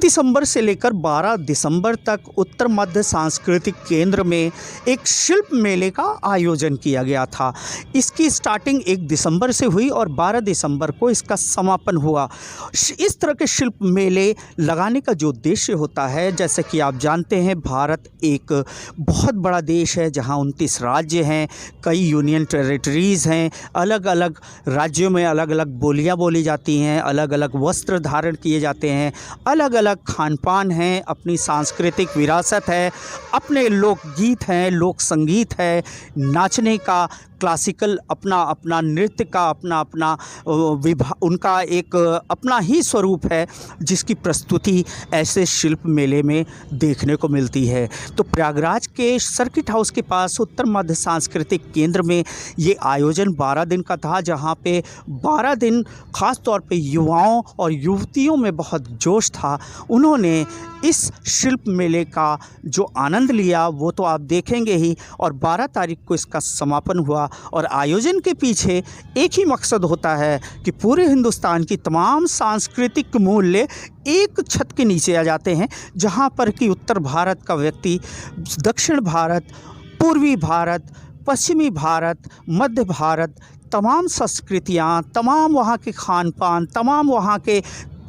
दिसंबर से लेकर 12 दिसंबर तक उत्तर मध्य सांस्कृतिक केंद्र में एक शिल्प मेले का आयोजन किया गया था। इसकी स्टार्टिंग 1 दिसंबर से हुई और 12 दिसंबर को इसका समापन हुआ। इस तरह के शिल्प मेले लगाने का जो उद्देश्य होता है, जैसे कि आप जानते हैं, भारत एक बहुत बड़ा देश है जहां 29 राज्य हैं, कई यूनियन टेरिटरीज़ हैं, अलग अलग राज्यों में अलग अलग बोलियाँ बोली जाती हैं, अलग अलग वस्त्र धारण किए जाते हैं, अलग अलग खान पान है, अपनी सांस्कृतिक विरासत है, अपने लोकगीत हैं, लोक संगीत है, नाचने का, क्लासिकल अपना अपना नृत्य का अपना अपना उनका एक अपना ही स्वरूप है, जिसकी प्रस्तुति ऐसे शिल्प मेले में देखने को मिलती है। तो प्रयागराज के सर्किट हाउस के पास उत्तर मध्य सांस्कृतिक केंद्र में ये आयोजन 12 दिन का था, जहाँ पे 12 दिन ख़ास तौर पे युवाओं और युवतियों में बहुत जोश था। उन्होंने इस शिल्प मेले का जो आनंद लिया वो तो आप देखेंगे ही, और 12 तारीख को इसका समापन हुआ। और आयोजन के पीछे एक ही मकसद होता है कि पूरे हिंदुस्तान की तमाम सांस्कृतिक मूल्य एक छत के नीचे आ जाते हैं, जहां पर कि उत्तर भारत का व्यक्ति दक्षिण भारत, पूर्वी भारत, पश्चिमी भारत, मध्य भारत, तमाम संस्कृतियां, तमाम वहाँ के खान पान, तमाम वहाँ के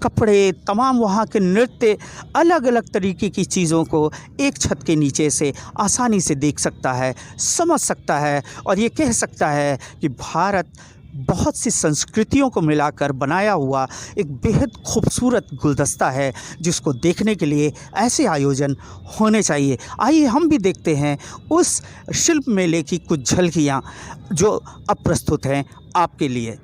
कपड़े, तमाम वहाँ के नृत्य, अलग अलग तरीके की चीज़ों को एक छत के नीचे से आसानी से देख सकता है, समझ सकता है, और ये कह सकता है कि भारत बहुत सी संस्कृतियों को मिलाकर बनाया हुआ एक बेहद खूबसूरत गुलदस्ता है, जिसको देखने के लिए ऐसे आयोजन होने चाहिए। आइए हम भी देखते हैं उस शिल्प मेले की कुछ झलकियाँ जो अब प्रस्तुत हैं आपके लिए।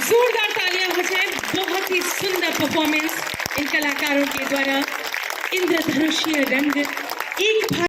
जोरदार तालियां हो जाए। बहुत ही सुंदर परफॉर्मेंस इन कलाकारों के द्वारा। इंद्रधनुषीय रंग एक भारत।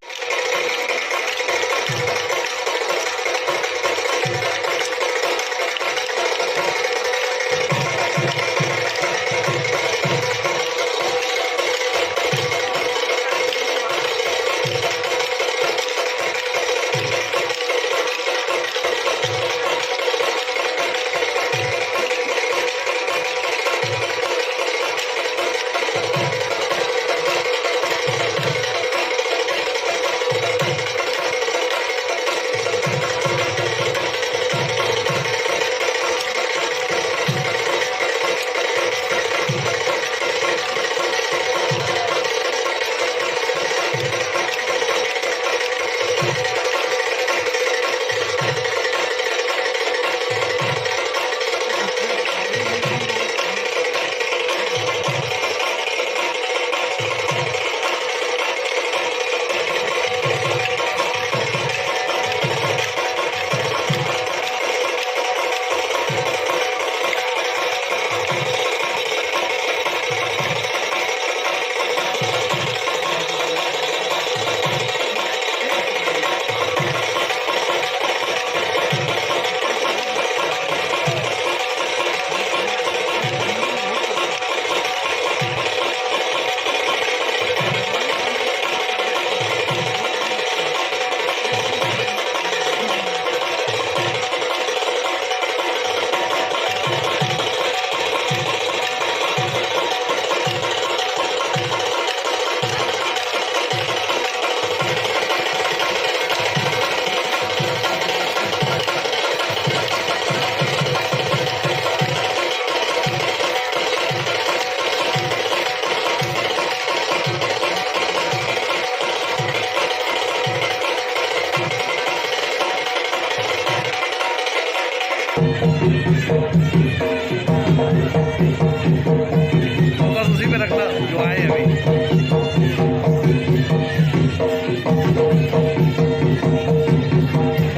फोकस उसी पे रखना जो आए अभी।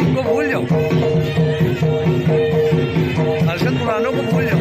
उनको भूल जाओ, हर्षद पुरानों को भूल जाओ।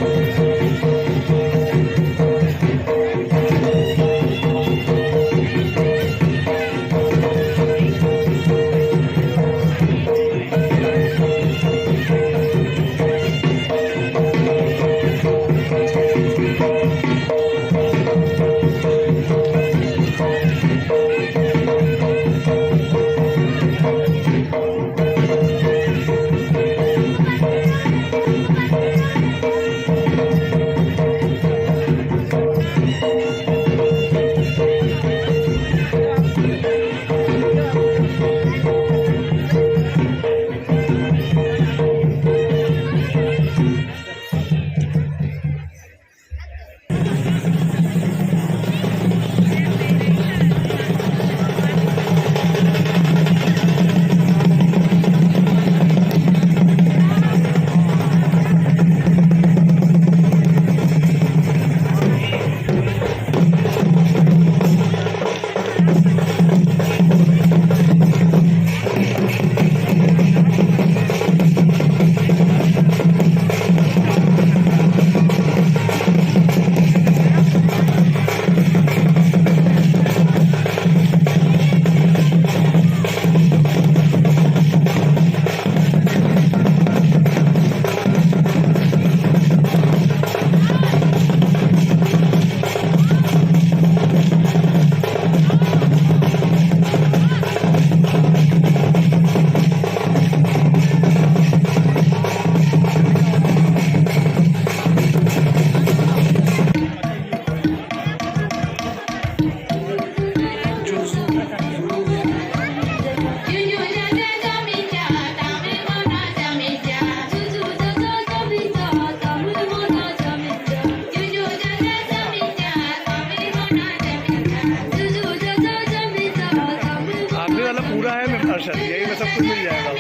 हर्षद, यही में सब कुछ मिल जाएगा।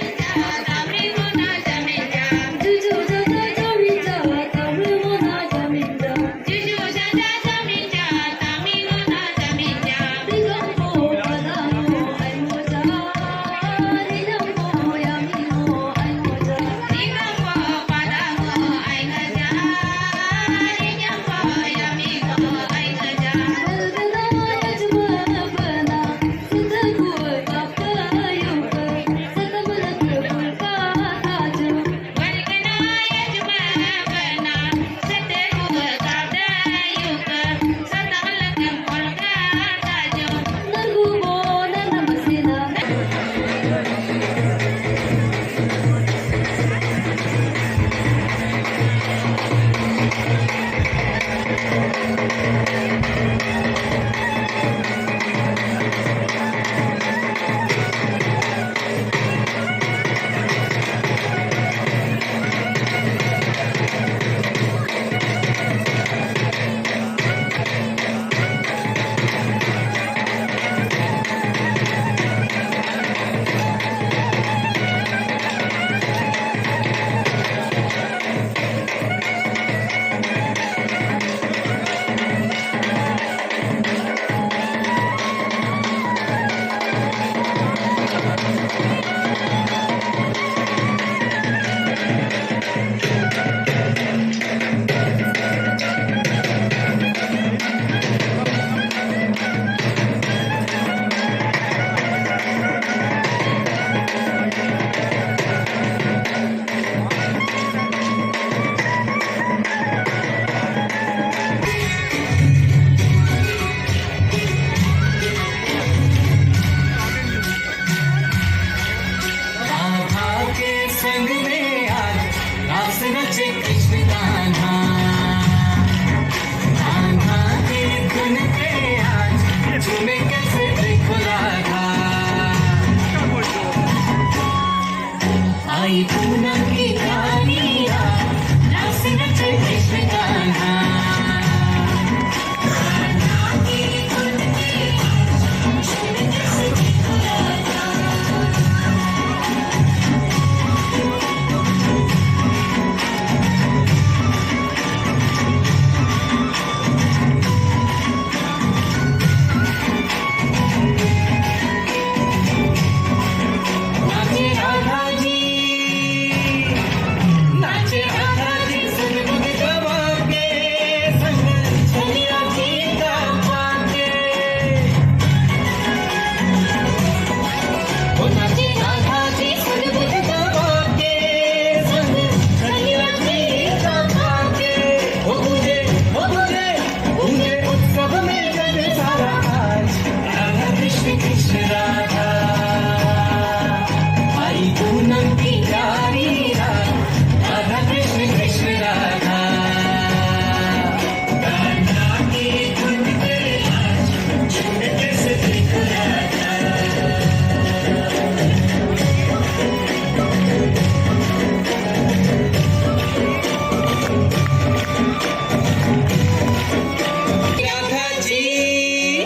जी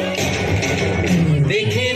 देखे